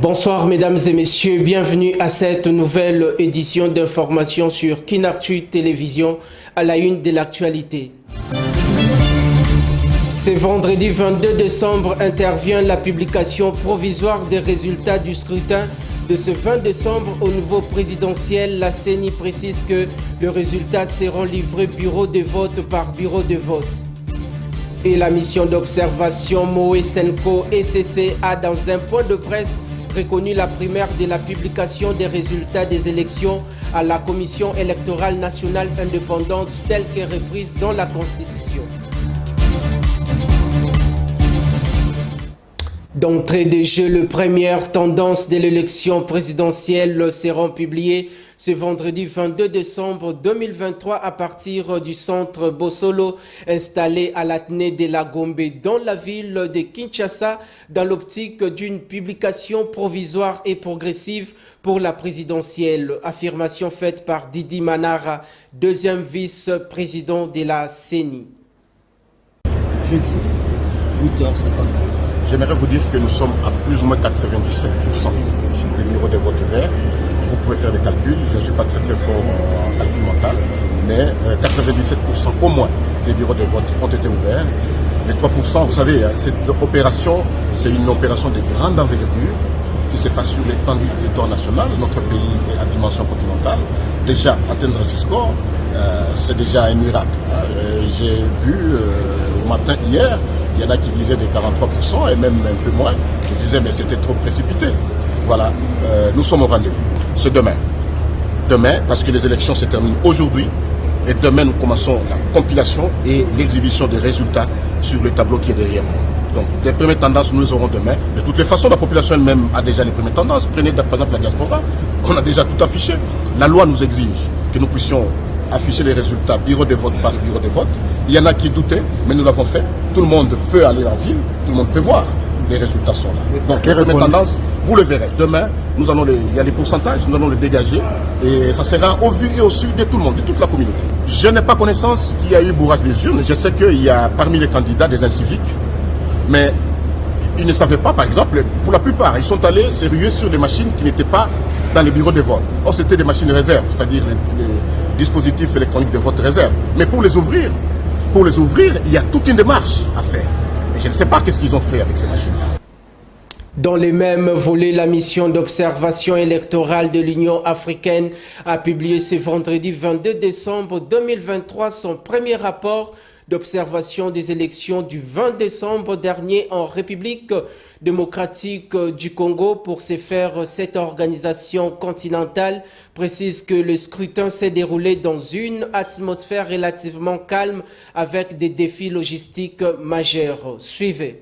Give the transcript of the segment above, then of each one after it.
Bonsoir mesdames et messieurs, bienvenue à cette nouvelle édition d'information sur Kinactu Télévision à la une de l'actualité. Ce vendredi 22 décembre intervient la publication provisoire des résultats du scrutin de ce 20 décembre au niveau présidentiel. La CENI précise que les résultats seront livrés bureau de vote par bureau de vote. Et la mission d'observation Moe Senko ECC a dans un point de presse reconnu la primaire de la publication des résultats des élections à la Commission électorale nationale indépendante telle que reprise dans la Constitution. D'entrée de jeu, les premières tendances de l'élection présidentielle seront publiées ce vendredi 22 décembre 2023 à partir du centre Bosolo installé à l'Athénée de la Gombe dans la ville de Kinshasa dans l'optique d'une publication provisoire et progressive pour la présidentielle. Affirmation faite par Didi Manara, deuxième vice-président de la CENI. Jeudi, 8h54. J'aimerais vous dire que nous sommes à plus ou moins 97% du numéro de vote vert. Vous pouvez faire des calculs, je ne suis pas très fort en calcul mental, mais 97% au moins des bureaux de vote ont été ouverts. Les 3%, vous savez, cette opération, c'est une opération de grande envergure qui se passe sur l'étendue du territoire national. Notre pays est à dimension continentale. Déjà, atteindre ce score, c'est déjà un miracle. J'ai vu au matin hier, il y en a qui disaient des 43% et même un peu moins. Ils disaient mais c'était trop précipité. Voilà, nous sommes au rendez-vous. C'est demain. Demain, parce que les élections se terminent aujourd'hui. Et demain, nous commençons la compilation et l'exhibition des résultats sur le tableau qui est derrière nous. Donc, les premières tendances, nous les aurons demain. De toutes les façons, la population elle-même a déjà les premières tendances. Prenez par exemple la diaspora. On a déjà tout affiché. La loi nous exige que nous puissions afficher les résultats bureau de vote par bureau de vote. Il y en a qui doutaient, mais nous l'avons fait. Tout le monde peut aller en ville, tout le monde peut voir. Les résultats sont là. Donc les premières tendances, vous le verrez. Demain, il y a les pourcentages, nous allons les dégager. Et ça sera au vu et au su de tout le monde, de toute la communauté. Je n'ai pas connaissance qu'il y a eu bourrage des urnes. Je sais qu'il y a parmi les candidats des inciviques. Mais ils ne savaient pas, par exemple, pour la plupart, ils sont allés se ruer sur des machines qui n'étaient pas dans les bureaux de vote. Or, c'était des machines réserves, c'est-à-dire les dispositifs électroniques de vote réserve. Mais pour les ouvrir, il y a toute une démarche à faire. Et je ne sais pas qu'est-ce qu'ils ont fait avec ces machines-là. Dans les mêmes volets, la mission d'observation électorale de l'Union africaine a publié ce vendredi 22 décembre 2023 son premier rapport d'observation des élections du 20 décembre dernier en République démocratique du Congo. Pour ce faire, cette organisation continentale précise que le scrutin s'est déroulé dans une atmosphère relativement calme avec des défis logistiques majeurs. Suivez.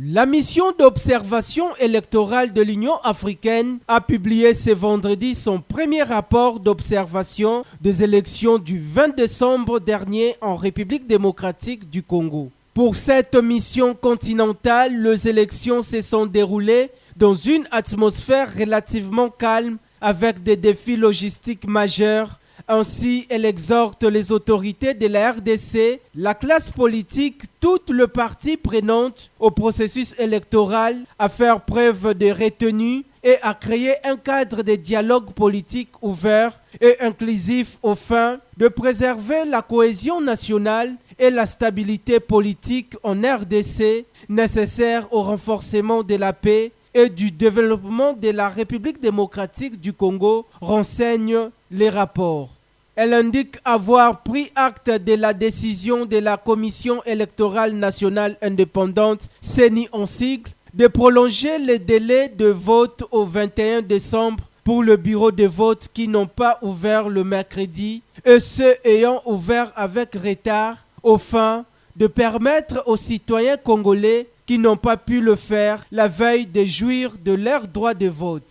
La mission d'observation électorale de l'Union africaine a publié ce vendredi son premier rapport d'observation des élections du 20 décembre dernier en République démocratique du Congo. Pour cette mission continentale, les élections se sont déroulées dans une atmosphère relativement calme avec des défis logistiques majeurs. Ainsi, elle exhorte les autorités de la RDC, la classe politique, toutes les parties prenantes au processus électoral à faire preuve de retenue et à créer un cadre de dialogue politique ouvert et inclusif aux fins de préserver la cohésion nationale et la stabilité politique en RDC nécessaire au renforcement de la paix et du développement de la République démocratique du Congo, renseignent les rapports. Elle indique avoir pris acte de la décision de la Commission électorale nationale indépendante, CENI en sigle, de prolonger les délais de vote au 21 décembre pour le bureau de vote qui n'ont pas ouvert le mercredi et ceux ayant ouvert avec retard, aux fins de permettre aux citoyens congolais qui n'ont pas pu le faire la veille de jouir de leur droit de vote.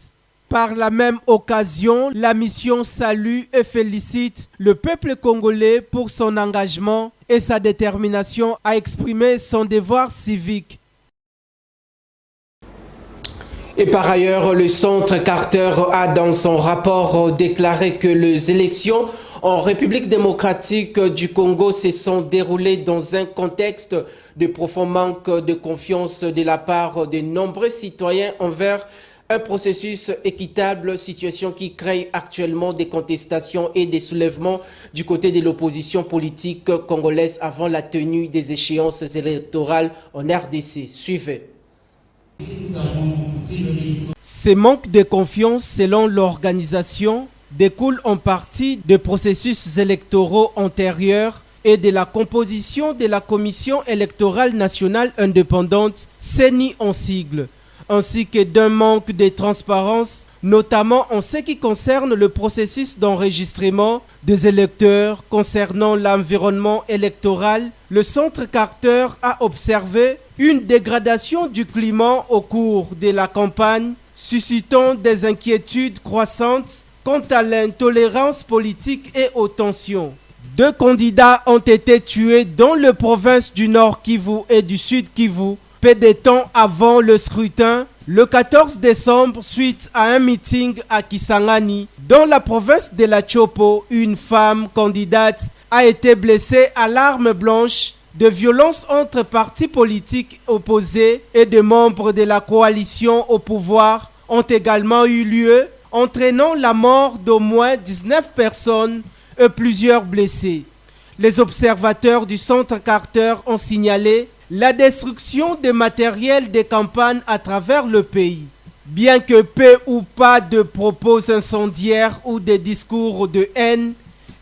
Par la même occasion, la mission salue et félicite le peuple congolais pour son engagement et sa détermination à exprimer son devoir civique. Et par ailleurs, le Centre Carter a dans son rapport déclaré que les élections en République démocratique du Congo se sont déroulées dans un contexte de profond manque de confiance de la part de nombreux citoyens envers Un processus équitable, situation qui crée actuellement des contestations et des soulèvements du côté de l'opposition politique congolaise avant la tenue des échéances électorales en RDC. Suivez. Ces manques de confiance, selon l'organisation, découlent en partie des processus électoraux antérieurs et de la composition de la Commission électorale nationale indépendante, CENI en sigle, ainsi que d'un manque de transparence, notamment en ce qui concerne le processus d'enregistrement des électeurs. Concernant l'environnement électoral, le Centre Carter a observé une dégradation du climat au cours de la campagne, suscitant des inquiétudes croissantes quant à l'intolérance politique et aux tensions. 2 candidats ont été tués dans les provinces du Nord Kivu et du Sud Kivu, peu de temps avant le scrutin, le 14 décembre, suite à un meeting à Kisangani. Dans la province de la Chopo, une femme candidate a été blessée à l'arme blanche. De violences entre partis politiques opposés et des membres de la coalition au pouvoir ont également eu lieu, entraînant la mort d'au moins 19 personnes et plusieurs blessés. Les observateurs du Centre Carter ont signalé la destruction des matériels de campagne à travers le pays. Bien que peu ou pas de propos incendiaires ou de discours de haine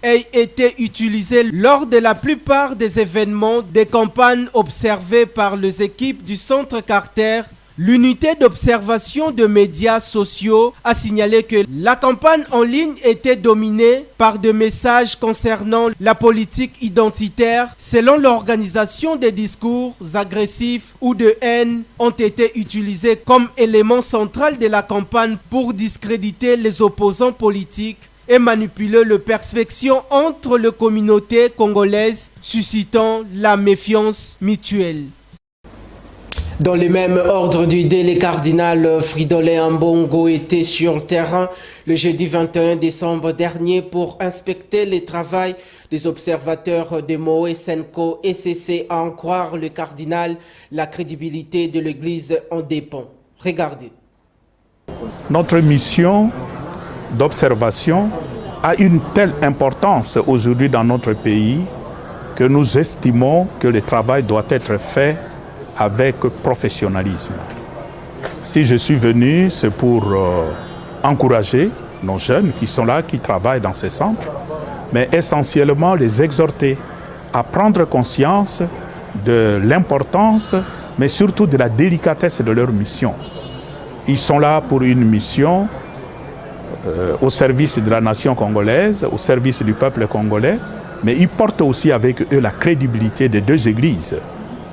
aient été utilisés lors de la plupart des événements de campagne observés par les équipes du Centre Carter, l'unité d'observation de médias sociaux a signalé que la campagne en ligne était dominée par des messages concernant la politique identitaire. Selon l'organisation, des discours agressifs ou de haine ont été utilisés comme élément central de la campagne pour discréditer les opposants politiques et manipuler les perceptions entre les communautés congolaises, suscitant la méfiance mutuelle. Dans le même ordre d'idées, le cardinal Fridolin Ambongo était sur le terrain le jeudi 21 décembre dernier pour inspecter le travail des observateurs de Moé Senko et cesser à en croire le cardinal. La crédibilité de l'Église en dépend. Regardez. Notre mission d'observation a une telle importance aujourd'hui dans notre pays que nous estimons que le travail doit être fait avec professionnalisme. Si je suis venu, c'est pour encourager nos jeunes qui sont là, qui travaillent dans ces centres, mais essentiellement les exhorter à prendre conscience de l'importance, mais surtout de la délicatesse de leur mission. Ils sont là pour une mission au service de la nation congolaise, au service du peuple congolais, mais ils portent aussi avec eux la crédibilité des 2 églises,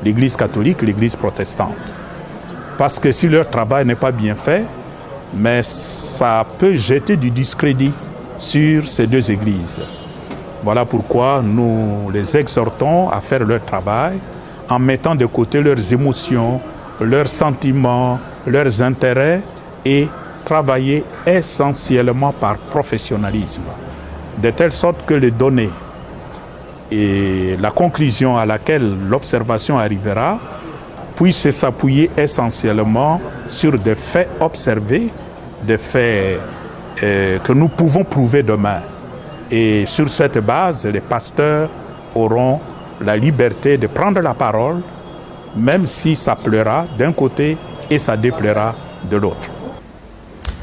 l'Église catholique et l'Église protestante. Parce que si leur travail n'est pas bien fait, mais ça peut jeter du discrédit sur ces 2 églises. Voilà pourquoi nous les exhortons à faire leur travail en mettant de côté leurs émotions, leurs sentiments, leurs intérêts et travailler essentiellement par professionnalisme, de telle sorte que les données et la conclusion à laquelle l'observation arrivera puisse s'appuyer essentiellement sur des faits observés, des faits que nous pouvons prouver demain. Et sur cette base, les pasteurs auront la liberté de prendre la parole, même si ça plaira d'un côté et ça déplaira de l'autre.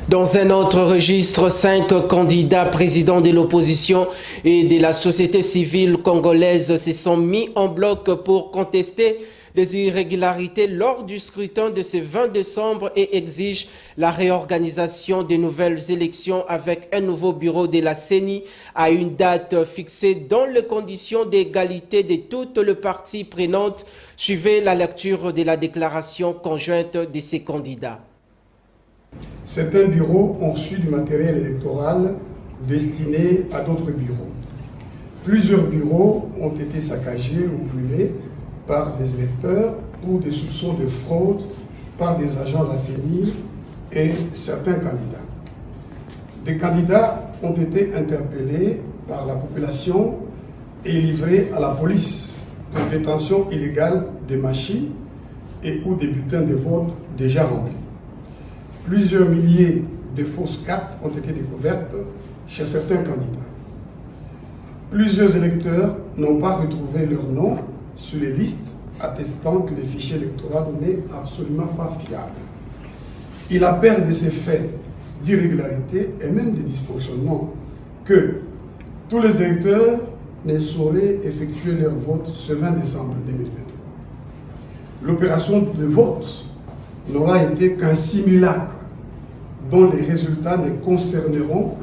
Dans un autre registre, 5 candidats présidents de l'opposition et de la société civile congolaise se sont mis en bloc pour contester des irrégularités lors du scrutin de ce 20 décembre et exigent la réorganisation des nouvelles élections avec un nouveau bureau de la CENI à une date fixée dans les conditions d'égalité de toutes les parties prenantes. Suivez la lecture de la déclaration conjointe de ces candidats. Certains bureaux ont reçu du matériel électoral destiné à d'autres bureaux. Plusieurs bureaux ont été saccagés ou brûlés par des électeurs pour des soupçons de fraude par des agents de la CENI et certains candidats. Des candidats ont été interpellés par la population et livrés à la police pour détention illégale de machines et ou des bulletins de vote déjà remplis. plusieurs milliers de fausses cartes ont été découvertes chez certains candidats. Plusieurs électeurs n'ont pas retrouvé leur nom sur les listes attestant que le fichier électoral n'est absolument pas fiable. Il appelle de ces faits d'irrégularité et même de dysfonctionnement que tous les électeurs ne sauraient effectuer leur vote ce 20 décembre 2023. L'opération de vote n'aura été qu'un simulacre dont les résultats ne concerneront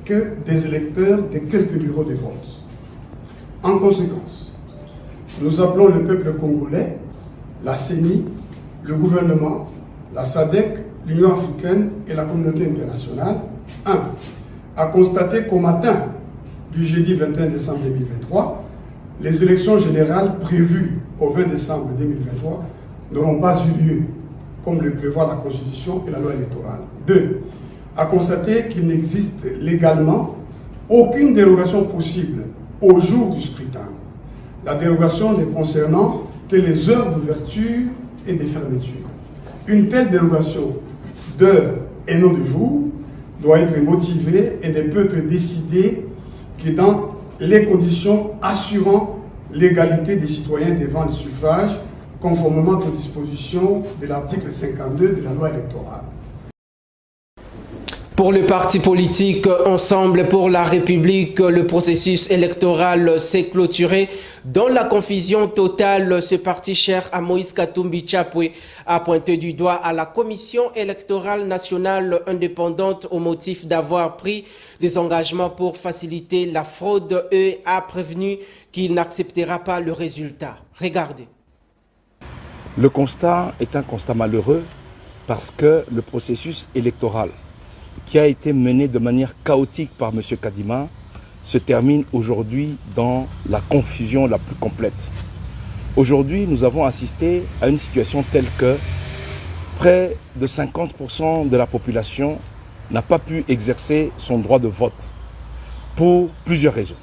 que des électeurs de quelques bureaux de vote. En conséquence, nous appelons le peuple congolais, la CENI, le gouvernement, la SADC, l'Union africaine et la communauté internationale, 1. à constater qu'au matin du jeudi 21 décembre 2023, les élections générales prévues au 20 décembre 2023 n'auront pas eu lieu, comme le prévoit la Constitution et la loi électorale. 2. À constater qu'il n'existe légalement aucune dérogation possible au jour du scrutin. La dérogation ne concernant que les heures d'ouverture et de fermeture. Une telle dérogation d'heures et non de jours doit être motivée et ne peut être décidée que dans les conditions assurant l'égalité des citoyens devant le suffrage, conformément aux dispositions de l'article 52 de la loi électorale. Pour le parti politique Ensemble pour la République, le processus électoral s'est clôturé dans la confusion totale. Ce parti cher à Moïse Katumbi Chapwe a pointé du doigt à la Commission électorale nationale indépendante au motif d'avoir pris des engagements pour faciliter la fraude et a prévenu qu'il n'acceptera pas le résultat. Regardez. Le constat est un constat malheureux parce que le processus électoral qui a été mené de manière chaotique par M. Kadima se termine aujourd'hui dans la confusion la plus complète. Aujourd'hui, nous avons assisté à une situation telle que près de 50% de la population n'a pas pu exercer son droit de vote pour plusieurs raisons.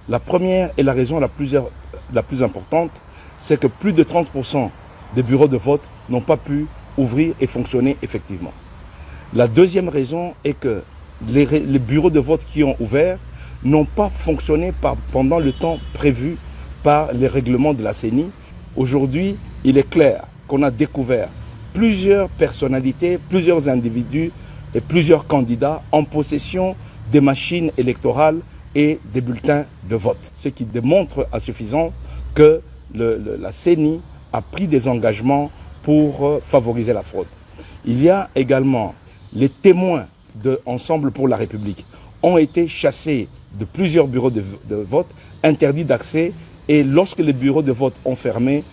La première et la raison la plus importante, c'est que plus de 30% des bureaux de vote n'ont pas pu ouvrir et fonctionner effectivement. La deuxième raison est que les bureaux de vote qui ont ouvert n'ont pas fonctionné pendant le temps prévu par les règlements de la CENI. Aujourd'hui, il est clair qu'on a découvert plusieurs personnalités, plusieurs individus et plusieurs candidats en possession des machines électorales et des bulletins de vote. Ce qui démontre à suffisance que la CENI a pris des engagements pour favoriser la fraude. Il y a également les témoins de Ensemble pour la République ont été chassés de plusieurs bureaux de vote, interdits d'accès, et lorsque les bureaux de vote ont fermé,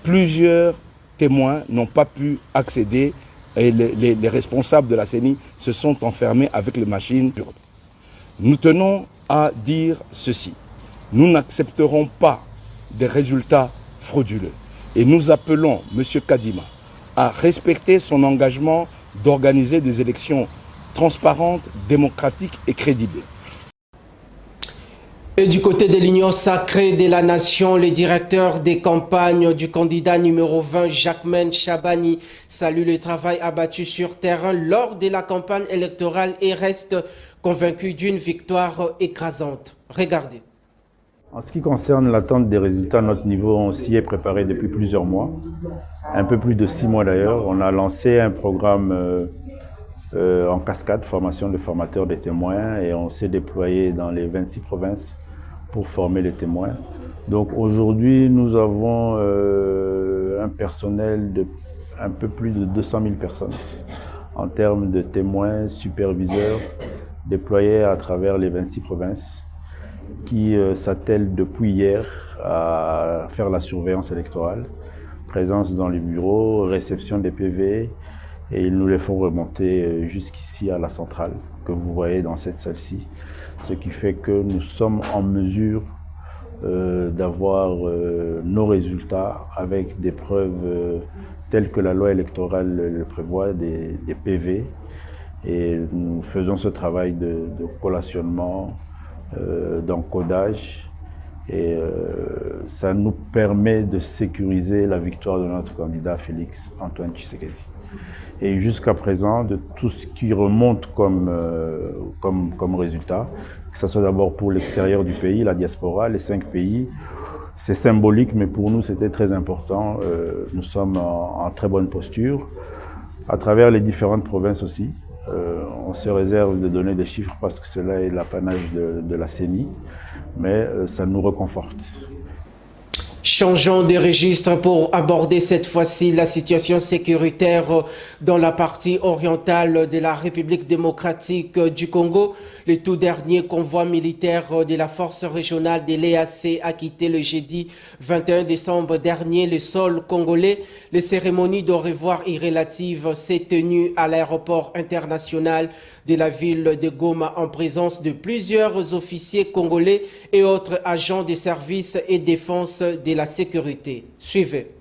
plusieurs témoins n'ont pas pu accéder et les responsables de la CENI se sont enfermés avec les machines. Nous tenons à dire ceci. Nous n'accepterons pas des résultats frauduleux et nous appelons M. Kadima à respecter son engagement d'organiser des élections transparentes, démocratiques et crédibles. Et du côté de l'Union sacrée de la nation, le directeur des campagnes du candidat numéro 20, Jacquemaine Chabani, salue le travail abattu sur terrain lors de la campagne électorale et reste convaincu d'une victoire écrasante. Regardez. En ce qui concerne l'attente des résultats à notre niveau, on s'y est préparé depuis plusieurs mois, un peu plus de 6 mois d'ailleurs. On a lancé un programme en cascade, formation de formateurs des témoins, et on s'est déployé dans les 26 provinces pour former les témoins. Donc aujourd'hui, nous avons un personnel de un peu plus de 200 000 personnes en termes de témoins, superviseurs, déployés à travers les 26 provinces, qui s'attellent depuis hier à faire la surveillance électorale, présence dans les bureaux, réception des PV, et ils nous les font remonter jusqu'ici à la centrale que vous voyez dans cette salle-ci, ce qui fait que nous sommes en mesure d'avoir nos résultats avec des preuves telles que la loi électorale le prévoit, des PV, et nous faisons ce travail de collationnement, d'encodage, et ça nous permet de sécuriser la victoire de notre candidat Félix Antoine Tshisekedi. Et jusqu'à présent, de tout ce qui remonte comme résultat, que ce soit d'abord pour l'extérieur du pays, la diaspora, les 5 pays, c'est symbolique, mais pour nous, c'était très important. Nous sommes en très bonne posture, à travers les différentes provinces aussi. On se réserve de donner des chiffres parce que cela est l'apanage de la CENI, mais ça nous réconforte. Changeons de registre pour aborder cette fois-ci la situation sécuritaire dans la partie orientale de la République démocratique du Congo. Le tout dernier convoi militaire de la force régionale de l'EAC a quitté le jeudi 21 décembre dernier le sol congolais. Les cérémonies d'au revoir irrélatives s'est tenue à l'aéroport international de la ville de Goma en présence de plusieurs officiers congolais et autres agents de service et défense de la sécurité. Suivez.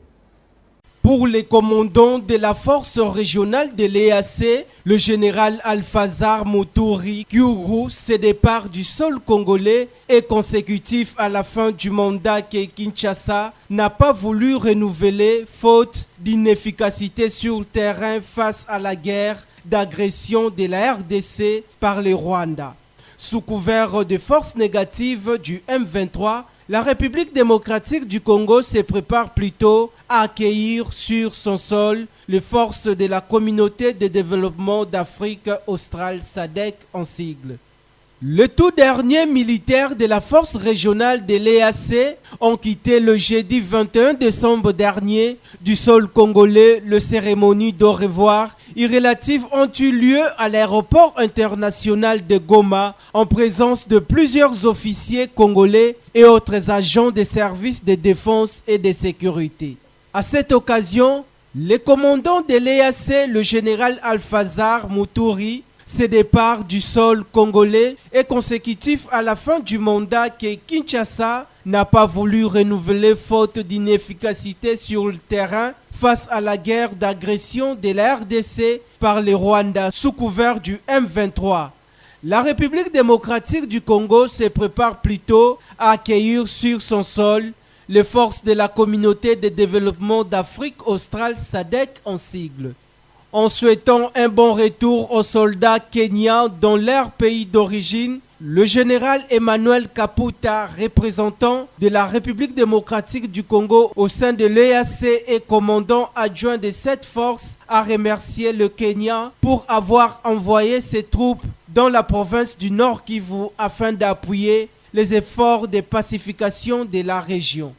Pour les commandants de la force régionale de l'EAC, le général Alfazar Muturi Kyuru, ce départ du sol congolais est consécutif à la fin du mandat que Kinshasa n'a pas voulu renouveler faute d'inefficacité sur le terrain face à la guerre d'agression de la RDC par le Rwanda. Sous couvert de forces négatives du M23, la République démocratique du Congo se prépare plutôt à accueillir sur son sol les forces de la communauté de développement d'Afrique australe SADC en sigle. Le tout dernier militaire de la force régionale de l'EAC ont quitté le jeudi 21 décembre dernier du sol congolais. Les cérémonies d'au revoir irrélatives ont eu lieu à l'aéroport international de Goma en présence de plusieurs officiers congolais et autres agents des services de défense et de sécurité. À cette occasion, le commandant de l'EAC, le général Alfazar Muturi, ce départ du sol congolais est consécutif à la fin du mandat que Kinshasa n'a pas voulu renouveler faute d'inefficacité sur le terrain face à la guerre d'agression de la RDC par le Rwanda sous couvert du M23. La République démocratique du Congo se prépare plutôt à accueillir sur son sol les forces de la communauté de développement d'Afrique australe SADC en sigle. En souhaitant un bon retour aux soldats kenyans dans leur pays d'origine, le général Emmanuel Kaputa, représentant de la République démocratique du Congo au sein de l'EAC et commandant adjoint de cette force, a remercié le Kenya pour avoir envoyé ses troupes dans la province du Nord Kivu afin d'appuyer les efforts de pacification de la région.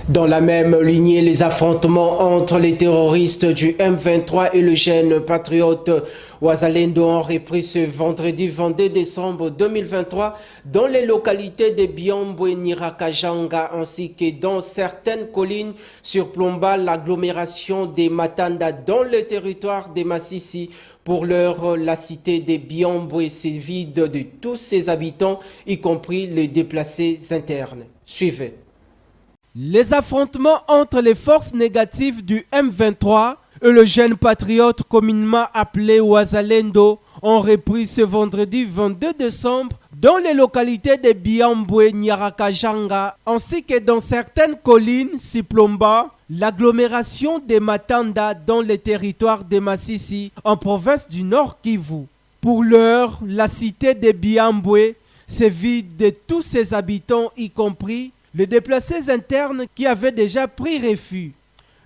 Dans la même lignée, les affrontements entre les terroristes du M23 et le jeune patriote Wazalendo ont repris ce vendredi 22 décembre 2023 dans les localités de Biombo et Nirakajanga ainsi que dans certaines collines surplombant l'agglomération des Matanda dans le territoire de Massissi. Pour l'heure, la cité de Biombo s'est vide de tous ses habitants, y compris les déplacés internes. Suivez. Les affrontements entre les forces négatives du M23 et le jeune patriote communément appelé Wazalendo ont repris ce vendredi 22 décembre dans les localités de Biambwe, Niarakajanga ainsi que dans certaines collines surplombant l'agglomération de Matanda dans les territoires de Massissi en province du Nord Kivu. Pour l'heure, la cité de Biambwe se vide de tous ses habitants, y compris les déplacés internes qui avaient déjà pris refuge.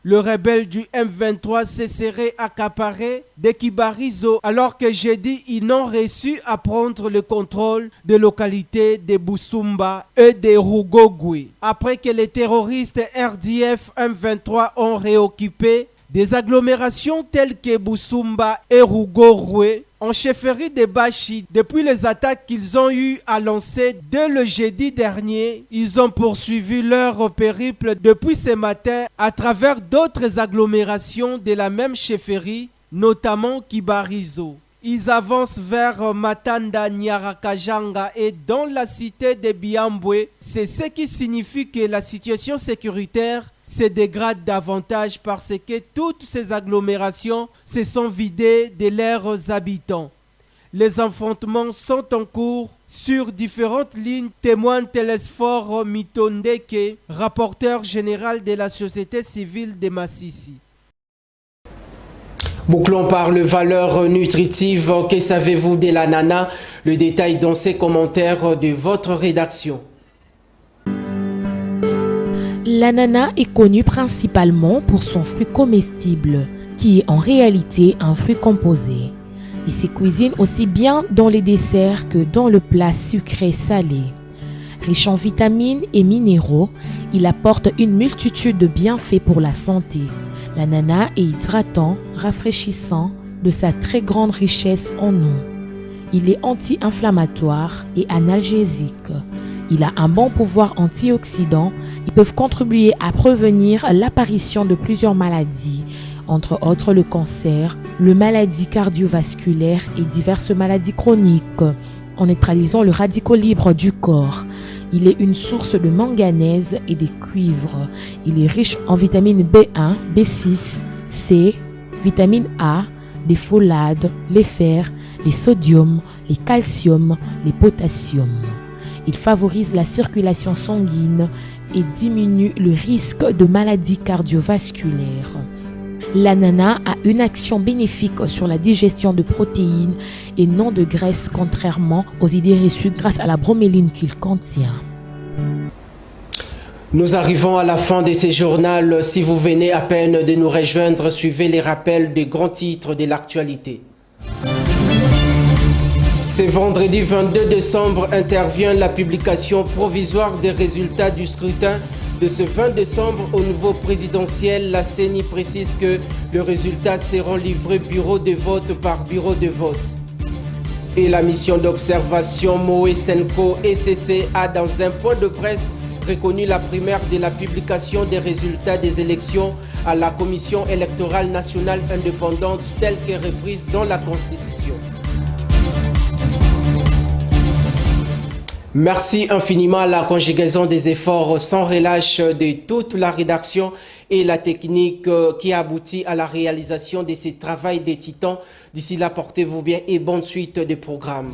Le rebelle du M23 se serait accaparé de Kibarizo alors que jeudi, ils n'ont réussi à prendre le contrôle des localités de Busumba et de Rugogwe. Après que les terroristes RDF M23 ont réoccupé des agglomérations telles que Busumba et Rugogwe, en chefferie de Bashi, depuis les attaques qu'ils ont eu à lancer dès le jeudi dernier, ils ont poursuivi leur périple depuis ce matin à travers d'autres agglomérations de la même chefferie, notamment Kibarizo. Ils avancent vers Matanda, Niarakajanga et dans la cité de Biambwe. C'est ce qui signifie que la situation sécuritaire se dégrade davantage parce que toutes ces agglomérations se sont vidées de leurs habitants. Les affrontements sont en cours sur différentes lignes, témoigne Telesphore Mitondeke, rapporteur général de la société civile de Massissi. Bouclons par les valeurs nutritives. Que savez-vous de l'ananas? Le détail dans ces commentaires de votre rédaction. L'ananas est connu principalement pour son fruit comestible, qui est en réalité un fruit composé. Il se cuisine aussi bien dans les desserts que dans le plat sucré-salé. Riche en vitamines et minéraux, il apporte une multitude de bienfaits pour la santé. L'ananas est hydratant, rafraîchissant, de sa très grande richesse en eau. Il est anti-inflammatoire et analgésique. Il a un bon pouvoir antioxydant. Ils peuvent contribuer à prévenir l'apparition de plusieurs maladies, entre autres le cancer, les maladies cardiovasculaires et diverses maladies chroniques, en neutralisant le radicaux libre du corps. Il est une source de manganèse et de cuivre. Il est riche en vitamines B1, B6, C, vitamine A, les folades, les fer, les sodium, les calcium, les potassium. Il favorise la circulation sanguine et diminue le risque de maladies cardiovasculaires. L'ananas a une action bénéfique sur la digestion de protéines et non de graisses, contrairement aux idées reçues grâce à la broméline qu'il contient. Nous arrivons à la fin de ce journal. Si vous venez à peine de nous rejoindre, suivez les rappels des grands titres de l'actualité. Ce vendredi 22 décembre intervient la publication provisoire des résultats du scrutin de ce 20 décembre au niveau présidentiel. La CENI précise que les résultats seront livrés bureau de vote par bureau de vote. Et la mission d'observation Moe Senko ECC a dans un point de presse reconnu la primaire de la publication des résultats des élections à la Commission électorale nationale indépendante telle que reprise dans la Constitution. Merci infiniment à la conjugaison des efforts sans relâche de toute la rédaction et la technique qui a abouti à la réalisation de ce travail des titans. D'ici là, portez-vous bien et bonne suite des programmes.